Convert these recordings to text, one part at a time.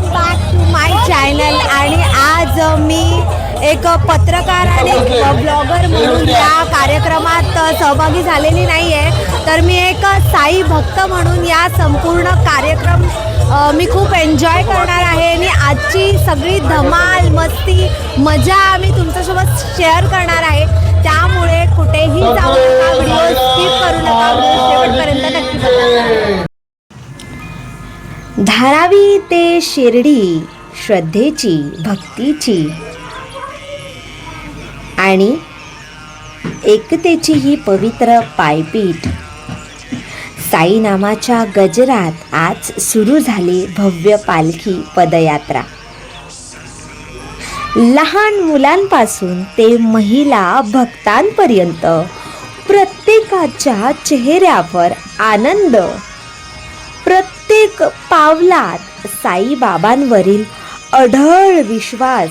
Back to my channel. आणि आज मी एक पत्रकार आणि ब्लॉगर म्हणून या कार्यक्रमात सहभागी झालेली नाही आहे, तर मी एक साई भक्त म्हणून या संपूर्ण कार्यक्रम मी खूप एन्जॉय करणार आहे. आणि आजची सगळी धमाल मस्ती मजा मी तुमच्यासोबत शेअर करणार आहे. त्यामुळे कुठेही जाऊ नका, व्हिडिओ स्किप करू नका, व्हिडिओ शेवटपर्यंत नक्की बघा. धारावी ते शिर्डी श्रद्धेची भक्तीची आणि एकतेची ही पवित्र पायपीठ. साई नामाच्या गजरात आज सुरू झाली भव्य पालखी पदयात्रा. लहान मुलांपासून ते महिला भक्तांपर्यंत प्रत्येकाच्या चेहऱ्यावर आनंद, प्रत्येक पावलात साईबाबांवरील अढळ विश्वास.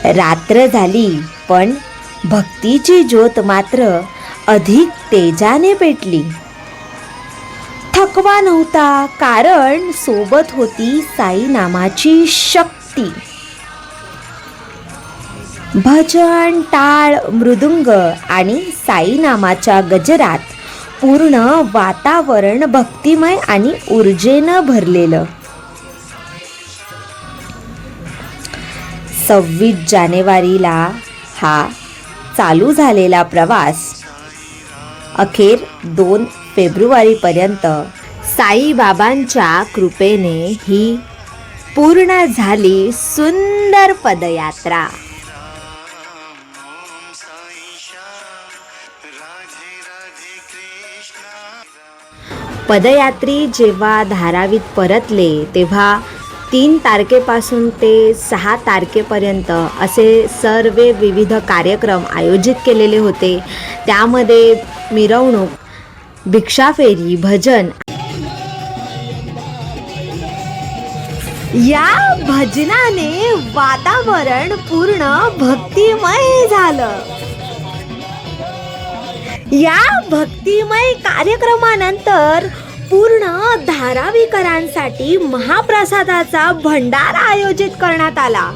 रात्र झाली पण भक्तीची ज्योत मात्र अधिक तेजाने पेटली. थकवा नव्हता, कारण सोबत होती साई नामाची शक्ती. भजन, टाळ, मृदुंग आणि साई नामाच्या गजरात पूर्ण वातावरण भक्तिमय आणि ऊर्जेनं भरलेलं. 26 जानेवारीला हा चालू झालेला प्रवास अखेर 2 फेब्रुवारीपर्यंत साईबाबांच्या कृपेने ही पूर्ण झाली सुंदर पदयात्रा. पदयात्री जेव्हा धारावीत परतले तेव्हा 3 तारखेपासून ते 6 तारखेपर्यंत असे सर्व विविध कार्यक्रम आयोजित केलेले होते. त्यामध्ये मिरवणूक, भिक्षाफेरी, भजन. या भजनाने वातावरण पूर्ण भक्तिमय झालं. या भक्तिमय कार्यक्रमानंतर पूर्ण धारावीकरांसाठी महाप्रसादाचा भंडारा आयोजित करण्यात आला.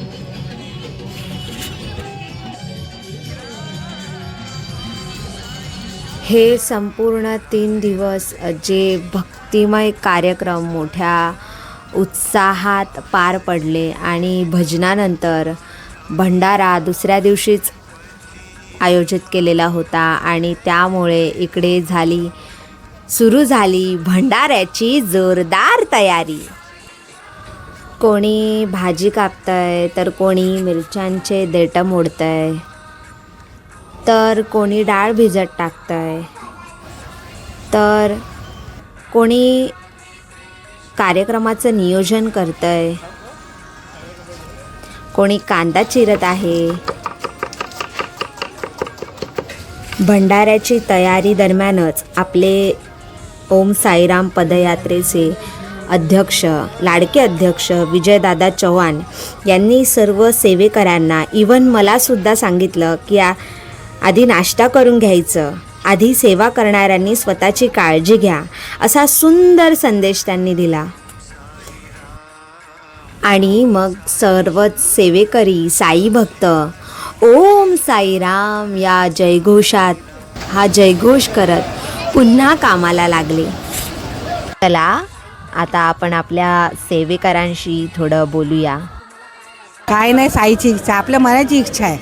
हे संपूर्ण 3 दिवस जे भक्तिमय कार्यक्रम मोठ्या उत्साहात पार पडले आणि भजनानंतर भंडारा दुसऱ्या दिवशीच आयोजित केलेला होता. आणि त्यामुळे इकडे सुरू झाली भंडाऱ्याची जोरदार तयारी. कोणी भाजी कापतंय, तर कोणी मिरच्यांचे देठं मोडतंय, तर कोणी डाळ भिजत टाकतंय, तर कोणी कार्यक्रमाचं नियोजन करतंय, कोणी कांदा चिरत आहे. भंडाऱ्याची तयारी दरम्यानच आपले ओम साईराम पदयात्रेचे अध्यक्ष, लाडके अध्यक्ष विजयदादा चव्हाण यांनी सर्व सेवेकऱ्यांना, इवन मलासुद्धा सांगितलं की आधी नाश्ता करून घ्यायचं, आधी सेवा करणाऱ्यांनी स्वतःची काळजी घ्या, असा सुंदर संदेश त्यांनी दिला. आणि मग सर्वच सेवेकरी साई भक्त ओम साईराम या जयघोषात हा जयघोष करत पुन्हा कामाला लागले. चला आता आपण आपल्या सेवेकरांशी थोडं बोलूया. काय नाही, साईची इच्छा, आपल्या मनाची इच्छा आहे.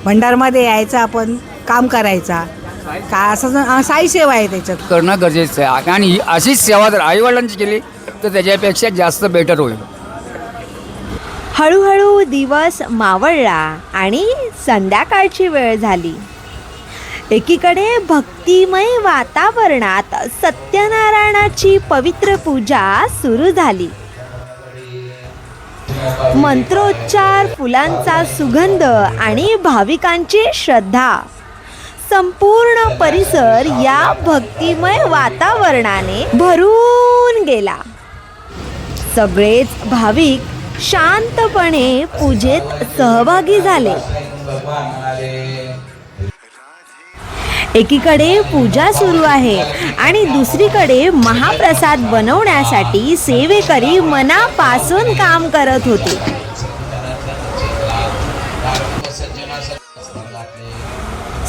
भंडारमध्ये यायचं, आपण काम करायचा का, असं साई सेवा आहे, त्याच्यात करणं गरजेचं आहे. आणि अशीच सेवा जर आईवडिलांची केली तर त्याच्यापेक्षा जास्त बेटर होईल. हळूहळू दिवस मावळला आणि संध्याकाळची वेळ झाली. एकीकडे भक्तिमय वातावरणात सत्यनारायणाची पवित्र पूजा सुरू झाली. मंत्रोच्चार, फुलांचा सुगंध आणि भाविकांची श्रद्धा. संपूर्ण परिसर या भक्तिमय वातावरणाने भरून गेला. सगळेच भाविक शांतपणे पूजेत सहभागी झाले. एकीकडे पूजा सुरू आहे आणि दुसरीकडे महाप्रसाद बनवण्यासाठी सेवेकरी मनापासून काम करत होते.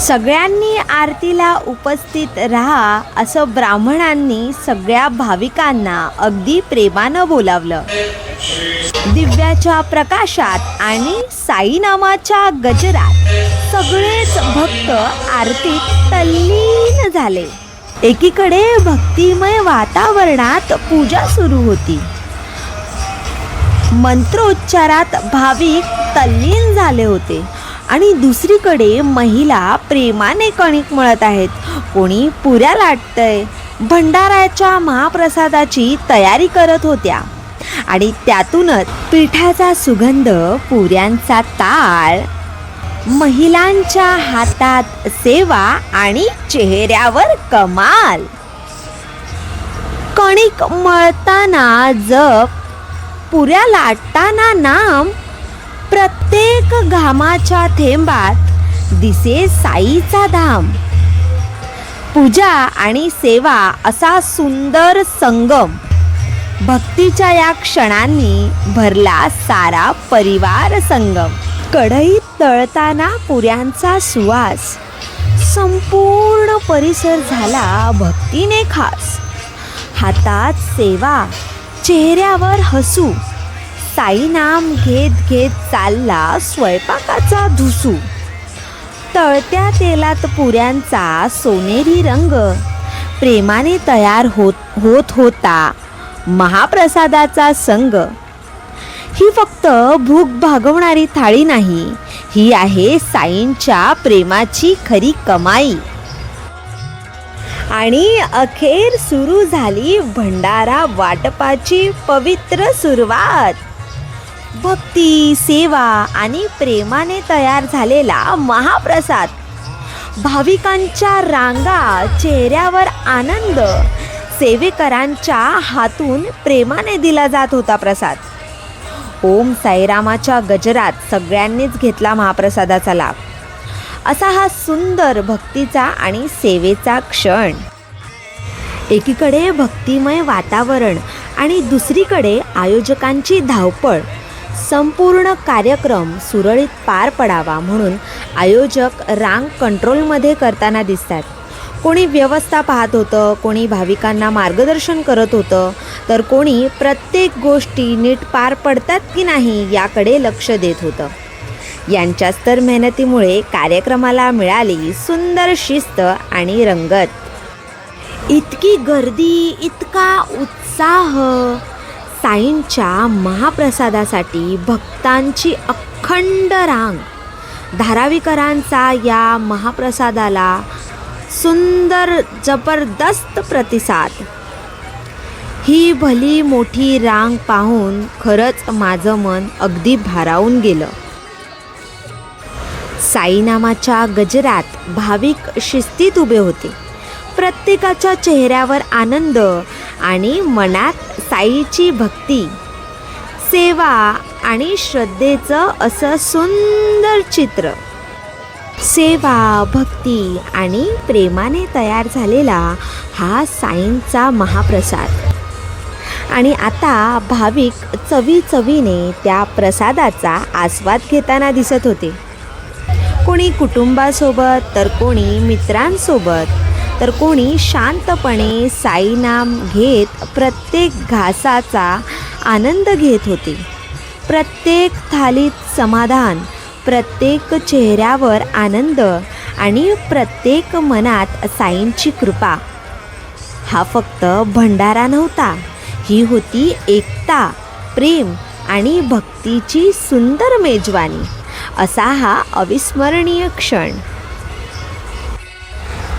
सगळ्यांनी आरतीला उपस्थित राहा असं ब्राह्मणांनी सगळ्या भाविकांना अगदी प्रेमानं बोलावलं. दिव्याच्या प्रकाशात आणि साईनामाच्या गजरात सगळेच भक्त आरतीत तल्लीन झाले. एकीकडे भक्तिमय वातावरणात पूजा सुरू होती. मंत्रोच्चारात भाविक तल्लीन झाले होते आणि दुसरीकडे महिला प्रेमाने कणिक मळत आहेत. कोणी पुऱ्या लाटतंय, भंडाऱ्याच्या महाप्रसादाची तयारी करत होत्या आणि त्यातूनच पिठाचा सुगंध, पुऱ्यांचा ताळ, महिलांच्या हातात सेवा आणि चेहऱ्यावर कमाल. कणिक मळताना जप, पुऱ्या लाटताना नाम, प्रत्येक घामाच्या थेंबात दिसे साईचा धाम. पूजा आणि सेवा असा सुंदर संगम. भक्तीच्या या क्षणांनी भरला सारा परिवार संगम. कढईत तळताना पुऱ्यांचा सुवास, संपूर्ण परिसर झाला भक्तीने खास. हातात सेवा, चेहऱ्यावर हसू, साईनाम घेत घेत चालला स्वयंपाकाचा धुसू. तळत्या तेलात पुऱ्यांचा सोनेरी रंग प्रेमाने तयार होत होता महाप्रसादाचा संग. ही फक्त भूक भागवणारी थाळी नाही, ही आहे साईंच्या प्रेमाची खरी कमाई. आणि अखेर सुरू झाली भंडारा वाटपाची पवित्र सुरुवात. भक्ती, सेवा आणि प्रेमाने तयार झालेला महाप्रसाद. भाविकांच्या रांगा, चेहऱ्यावर आनंद. सेवेकरांच्या हातून प्रेमाने दिला जात होता प्रसाद. ओम साईरामाच्या गजरात सगळ्यांनीच घेतला महाप्रसादाचा लाभ. असा हा सुंदर भक्तीचा आणि सेवेचा क्षण. एकीकडे भक्तिमय वातावरण आणि दुसरीकडे आयोजकांची धावपळ. संपूर्ण कार्यक्रम सुरळीत पार पडावा म्हणून आयोजक रांग कंट्रोलमध्ये करताना दिसतात. कोणी व्यवस्था पाहत होतं, कोणी भाविकांना मार्गदर्शन करत होतं, तर कोणी प्रत्येक गोष्टी नीट पार पडतात की नाही याकडे लक्ष देत होतं. यांच्याच तर मेहनतीमुळे कार्यक्रमाला मिळाली सुंदर शिस्त आणि रंगत. इतकी गर्दी, इतका उत्साह. साईंच्या महाप्रसादासाठी भक्तांची अखंड रांग. धारावीकरांचा या महाप्रसादाला सुंदर जबरदस्त प्रतिसाद. ही भली मोठी रांग पाहून खरंच माझं मन अगदी भारावून गेलं. साईनामाच्या गजरात भाविक शिस्तीत उभे होते. प्रत्येकाच्या चेहऱ्यावर आनंद आणि मनात साईची भक्ती, सेवा आणि श्रद्धेचं असं सुंदर चित्र. सेवा, भक्ती आणि प्रेमाने तयार झालेला हा साईंचा महाप्रसाद. आणि आता भाविक चवीने त्या प्रसादाचा आस्वाद घेताना दिसत होते. कोणी कुटुंबासोबत, तर कोणी मित्रांसोबत, तर कोणी शांतपणे साईनाम घेत प्रत्येक घासाचा आनंद घेत होते. प्रत्येक थालीत समाधान, प्रत्येक चेहऱ्यावर आनंद आणि प्रत्येक मनात साईंची कृपा. हा फक्त भंडारा नव्हता, ही होती एकता, प्रेम आणि भक्तीची सुंदर मेजवानी. असा हा अविस्मरणीय क्षण.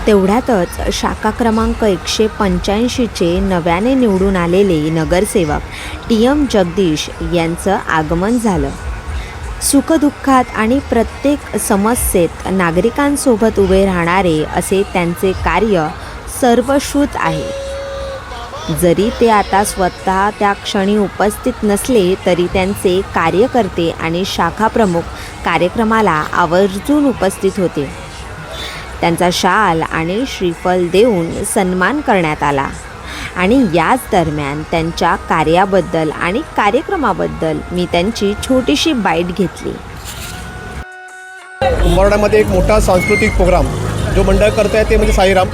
तेवढ्यातच शाखा क्रमांक 185चे नव्याने निवडून आलेले नगरसेवक TM जगदीश यांचं आगमन झालं. सुखदुःखात आणि प्रत्येक समस्येत नागरिकांसोबत उभे राहणारे असे त्यांचे कार्य सर्वश्रुत आहे. जरी ते आता स्वतः त्या क्षणी उपस्थित नसले तरी त्यांचे कार्यकर्ते आणि शाखा प्रमुख कार्यक्रमाला आवर्जून उपस्थित होते. त्यांचा शाल आणि श्रीफल देऊन सन्मान करण्यात आला आणि याच दरम्यान त्यांच्या कार्याबद्दल आणि कार्यक्रमाबद्दल मी त्यांची छोटीशी बाईट घेतली. उंबरड्यामध्ये एक मोठा सांस्कृतिक प्रोग्राम जो मंडळ करत आहे ते म्हणजे साईराम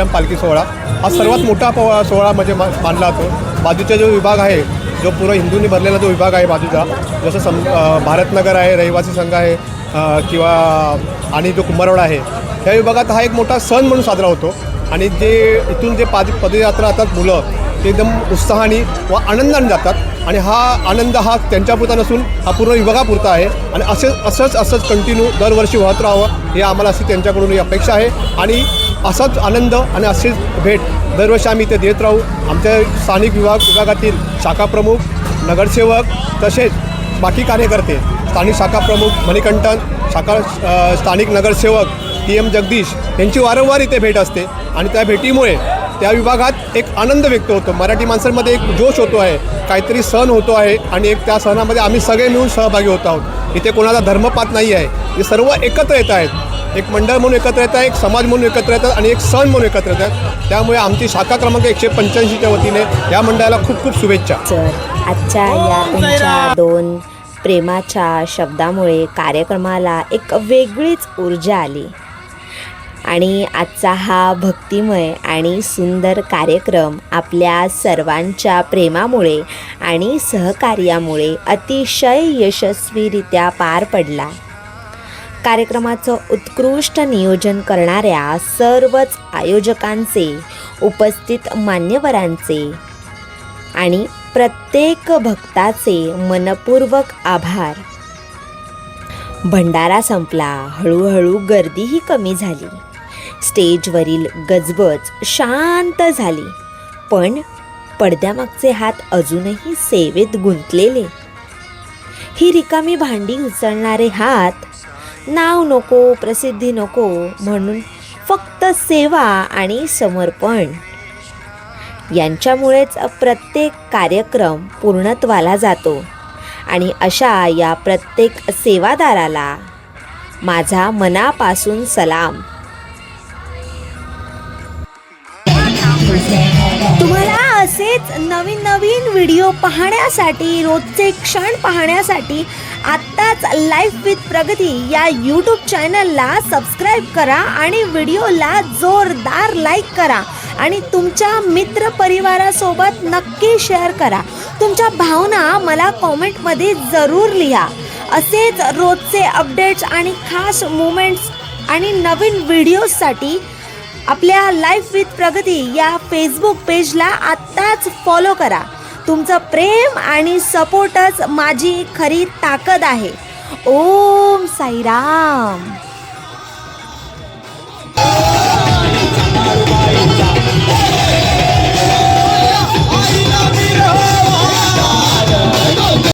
पालखी सोहळा. हा सर्वात मोठा सोहळा म्हणजे मानला जातो. बाजूचा जो विभाग आहे, जो पूर्ण हिंदूंनी भरलेला जो विभाग आहे बाजूचा, जसं भारतनगर आहे, रहिवासी संघ आहे किंवा आणि जो कुंभारवाडा आहे, त्या विभागात हा एक मोठा सण म्हणून साजरा होतो. आणि जे इथून जे पदयात्रा जातात मुलं, ते एकदम उत्साहाने व आनंदाने जातात आणि हा आनंद हा त्यांच्यापुरता नसून हा पूर्ण विभागापुरता आहे आणि असंच कंटिन्यू दरवर्षी होत राहावं हे आम्हाला अशी त्यांच्याकडून ही अपेक्षा आहे. आणि असाच आनंद आणि अशीच भेट दरवर्षी आम्ही इथे देत राहू. आमच्या स्थानिक विभागातील शाखाप्रमुख, नगरसेवक तसेच बाकी कार्यकर्ते, स्थानिक शाखाप्रमुख मणिकंठन, स्थानिक नगरसेवक TM जगदीश यांची वारंवार इथे भेट असते आणि त्या भेटीमुळे त्या विभागात एक आनंद व्यक्त होतो. मराठी माणसांमध्ये एक जोश होतो आहे, काहीतरी सण होतो आहे आणि एक त्या सणामध्ये आम्ही सगळे मिळून सहभागी होत आहोत. इथे कोणाचा धर्मपात नाही आहे. हे सर्व एकत्र येत आहेत, एक मंडळ म्हणून एकत्र येत आहे, एक समाज म्हणून एकत्र येतात आणि एक सण म्हणून एकत्र येतात. त्यामुळे आमची शाखा क्रमांक 185च्या वतीने या मंडळाला खूप खूप शुभेच्छा. सर, आजच्या या तुमच्या 2 प्रेमाच्या शब्दामुळे कार्यक्रमाला एक वेगळीच ऊर्जा आली आणि आजचा हा भक्तिमय आणि सुंदर कार्यक्रम आपल्या सर्वांच्या प्रेमामुळे आणि सहकार्यामुळे अतिशय यशस्वीरित्या पार पडला. कार्यक्रमाचं उत्कृष्ट नियोजन करणाऱ्या सर्वच आयोजकांचे, उपस्थित मान्यवरांचे आणि प्रत्येक भक्ताचे मनपूर्वक आभार. भंडारा संपला, हळूहळू गर्दीही कमी झाली, स्टेजवरील गजबज शांत झाली, पण पडद्यामागचे हात अजूनही सेवेत गुंतलेले. ही रिकामी भांडी उचलणारे हात नाव नको, प्रसिद्धी नको म्हणून फक्त सेवा आणि समर्पण यांच्यामुळेच प्रत्येक कार्यक्रम पूर्णत्वाला जातो. आणि अशा या प्रत्येक सेवादाराला माझा मनापासून सलाम. तुम्हाला असेच नवीन व्हिडिओ पाहण्यासाठी, रोजचे क्षण पाहण्यासाठी आत्ताच लाईफ विथ प्रगती या यूट्यूब चॅनलला सबस्क्राईब करा आणि व्हिडिओला जोरदार लाईक करा आणि तुमच्या मित्रपरिवारासोबत नक्की शेअर करा. तुमच्या भावना मला कॉमेंटमध्ये जरूर लिहा. असेच रोजचे अपडेट्स आणि खास मोमेंट्स आणि नवीन व्हिडिओजसाठी आपल्या लाईफ विथ प्रगती या फेसबुक पेजला आत्ताच फॉलो करा. तुमचं प्रेम आणि सपोर्टच माझी खरी ताकद आहे. ओम साईराम.